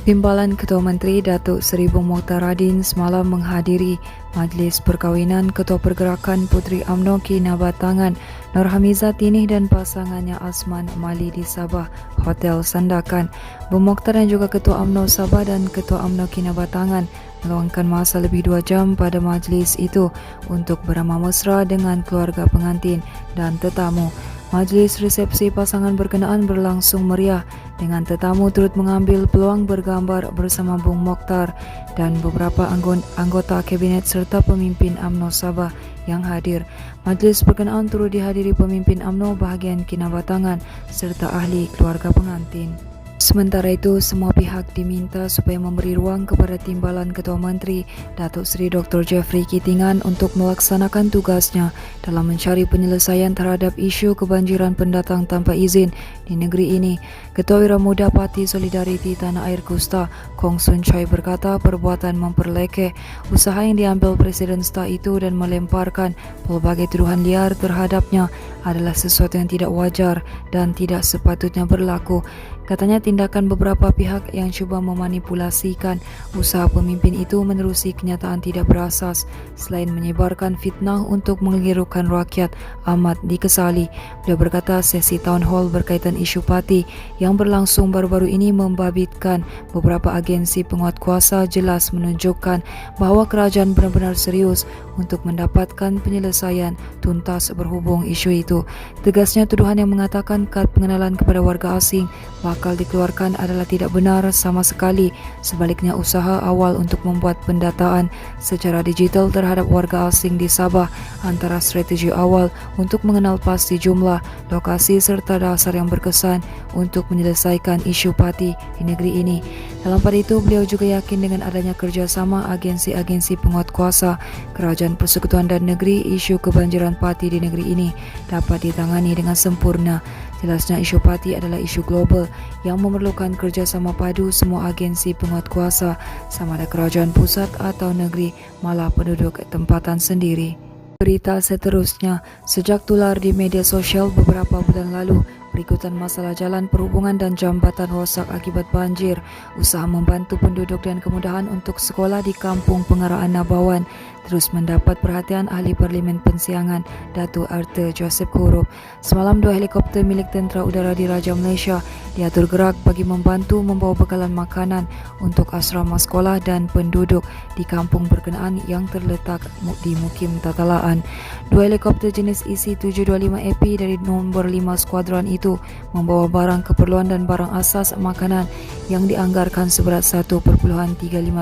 Timbalan Ketua Menteri Datuk Seri Bong Mokhtar Radin semalam menghadiri Majlis Perkahwinan Ketua Pergerakan Puteri UMNO Kinabatangan Nur Hamizah Tinih dan pasangannya Asman Mali di Sabah, Hotel Sandakan. Bong Mokhtar dan juga Ketua UMNO Sabah dan Ketua UMNO Kinabatangan meluangkan masa lebih 2 jam pada majlis itu untuk beramah mesra dengan keluarga pengantin dan tetamu. Majlis resepsi pasangan berkenaan berlangsung meriah dengan tetamu turut mengambil peluang bergambar bersama Bong Mokhtar dan beberapa anggota kabinet serta pemimpin UMNO Sabah yang hadir. Majlis berkenaan turut dihadiri pemimpin UMNO bahagian Kinabatangan serta ahli keluarga pengantin. Sementara itu, semua pihak diminta supaya memberi ruang kepada Timbalan Ketua Menteri Datuk Seri Dr. Jeffrey Kitingan untuk melaksanakan tugasnya dalam mencari penyelesaian terhadap isu kebanjiran pendatang tanpa izin di negeri ini. Ketua Wira Muda Parti Solidariti Tanah Air Kusta, Kong Sun Choi berkata perbuatan memperlekeh usaha yang diambil Presiden STA itu dan melemparkan pelbagai tuduhan liar terhadapnya adalah sesuatu yang tidak wajar dan tidak sepatutnya berlaku. Katanya tindakan beberapa pihak yang cuba memanipulasikan usaha pemimpin itu menerusi kenyataan tidak berasas selain menyebarkan fitnah untuk mengelirukan rakyat amat dikesali. Beliau berkata sesi town hall berkaitan isu parti yang berlangsung baru-baru ini membabitkan beberapa agensi penguat kuasa jelas menunjukkan bahawa kerajaan benar-benar serius untuk mendapatkan penyelesaian tuntas berhubung isu itu. Tegasnya tuduhan yang mengatakan kad pengenalan kepada warga asing bakal dikeluarkan adalah tidak benar sama sekali. Sebaliknya, usaha awal untuk membuat pendataan secara digital terhadap warga asing di Sabah antara strategi awal untuk mengenal pasti jumlah, lokasi serta dasar yang berkesan untuk menyelesaikan isu parti di negeri ini. Dalam pada itu, beliau juga yakin dengan adanya kerjasama agensi-agensi penguat kuasa, Kerajaan Persekutuan dan Negeri, isu kebanjiran parti di negeri ini dapat ditangani dengan sempurna. Jelasnya isu parti adalah isu global yang memerlukan kerjasama padu semua agensi penguat kuasa, sama ada kerajaan pusat atau negeri malah penduduk tempatan sendiri. Berita seterusnya, sejak tular di media sosial beberapa bulan lalu, berikutan masalah jalan perhubungan dan jambatan rosak akibat banjir, usaha membantu penduduk dan kemudahan untuk sekolah di Kampung Pengaraan Nabawan terus mendapat perhatian ahli Parlimen Pensiangan Datuk Arthur Joseph Kurup. Semalam 2 helikopter milik Tentera Udara Diraja Malaysia diatur gerak bagi membantu membawa bekalan makanan untuk asrama sekolah dan penduduk di kampung berkenaan yang terletak di Mukim Tatalaan. 2 helikopter jenis EC-725AP dari nombor 5 skuadron itu membawa barang keperluan dan barang asas makanan yang dianggarkan seberat 1.35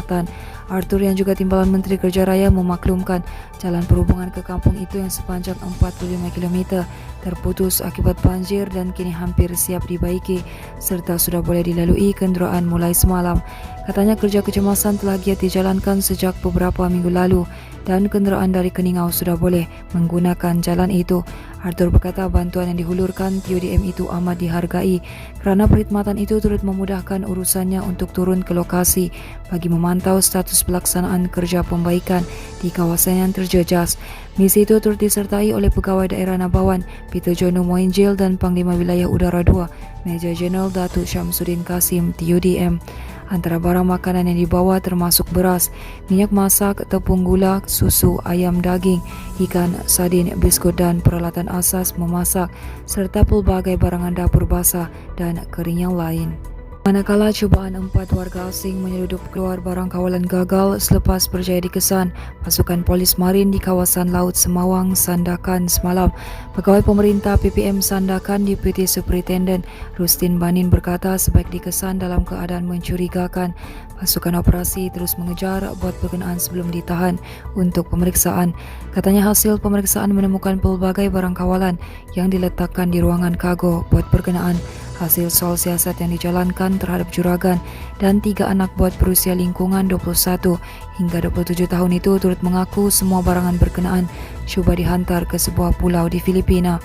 tan. Arthur yang juga Timbalan Menteri Kerja Raya memaklumkan jalan perhubungan ke kampung itu yang sepanjang 45 km terputus akibat banjir dan kini hampir siap dibaiki serta sudah boleh dilalui kenderaan mulai semalam. Katanya kerja kecemasan telah giat dijalankan sejak beberapa minggu lalu dan kenderaan dari Keningau sudah boleh menggunakan jalan itu. Arthur berkata bantuan yang dihulurkan TUDM itu amat dihargai kerana perkhidmatan itu turut memudahkan urusannya untuk turun ke lokasi bagi memantau status pelaksanaan kerja pembaikan di kawasan yang terjejas. Misi itu turut disertai oleh Pegawai Daerah Nabawan Peter Jonu Moinjil dan Panglima Wilayah Udara 2 Major Jeneral Datuk Syamsuddin Kasim TUDM. Antara barang makanan yang dibawa termasuk beras, minyak masak, tepung gula, susu, ayam daging, ikan, sardin, biskut dan peralatan asas memasak serta pelbagai barangan dapur basah dan kering yang lain. Manakala cubaan 4 warga asing menyeludup keluar barang kawalan gagal selepas berjaya dikesan pasukan polis marin di kawasan Laut Semawang, Sandakan semalam. Pegawai pemerintah PPM Sandakan Deputy Superintendent Rustin Banin berkata sebaik dikesan dalam keadaan mencurigakan. Pasukan operasi terus mengejar bot berkenaan sebelum ditahan untuk pemeriksaan. Katanya hasil pemeriksaan menemukan pelbagai barang kawalan yang diletakkan di ruangan kargo bot berkenaan. Hasil soal siasat yang dijalankan terhadap juragan dan 3 anak bot berusia lingkungan 21 hingga 27 tahun itu turut mengaku semua barangan berkenaan cuba dihantar ke sebuah pulau di Filipina.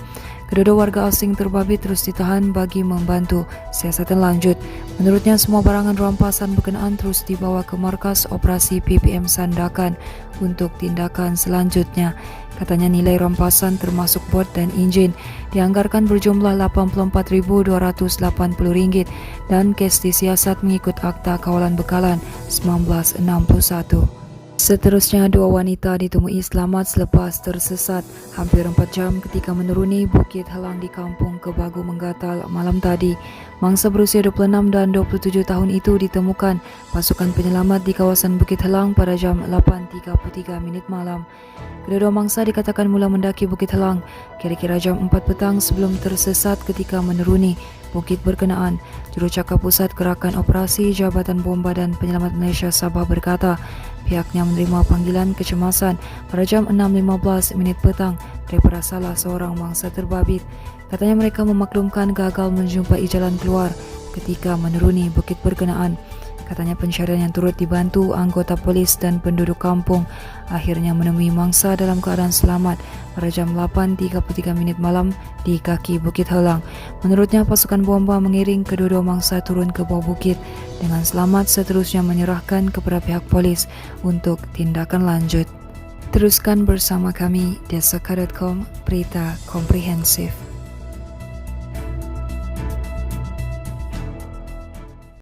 Kedua warga asing terbabit terus ditahan bagi membantu siasatan lanjut. Menurutnya, semua barangan rampasan berkenaan terus dibawa ke markas operasi PPM Sandakan untuk tindakan selanjutnya. Katanya nilai rampasan termasuk bot dan enjin dianggarkan berjumlah Rp84.280 dan kes disiasat mengikut Akta Kawalan Bekalan 1961. Seterusnya, dua wanita ditemui selamat selepas tersesat hampir 4 jam ketika menuruni Bukit Helang di Kampung Kebagu Menggatal malam tadi. Mangsa berusia 26 dan 27 tahun itu ditemukan pasukan penyelamat di kawasan Bukit Helang pada jam 8.33 malam. Kedua mangsa dikatakan mula mendaki Bukit Helang kira-kira jam 4 petang sebelum tersesat ketika menuruni bukit berkenaan. Jurucakap Pusat Gerakan Operasi Jabatan Bomba dan Penyelamat Malaysia Sabah berkata, pihaknya menerima panggilan kecemasan pada jam 6.15 petang daripada salah seorang mangsa terbabit. Katanya mereka memaklumkan gagal menjumpai jalan keluar ketika menuruni bukit berkenaan. Katanya pencarian yang turut dibantu anggota polis dan penduduk kampung akhirnya menemui mangsa dalam keadaan selamat pada jam 8.33 malam di kaki Bukit Helang. Menurutnya, pasukan bomba mengiring kedua mangsa turun ke bawah bukit dengan selamat, seterusnya menyerahkan kepada pihak polis untuk tindakan lanjut. Teruskan bersama kami di Desaka.com, berita komprehensif.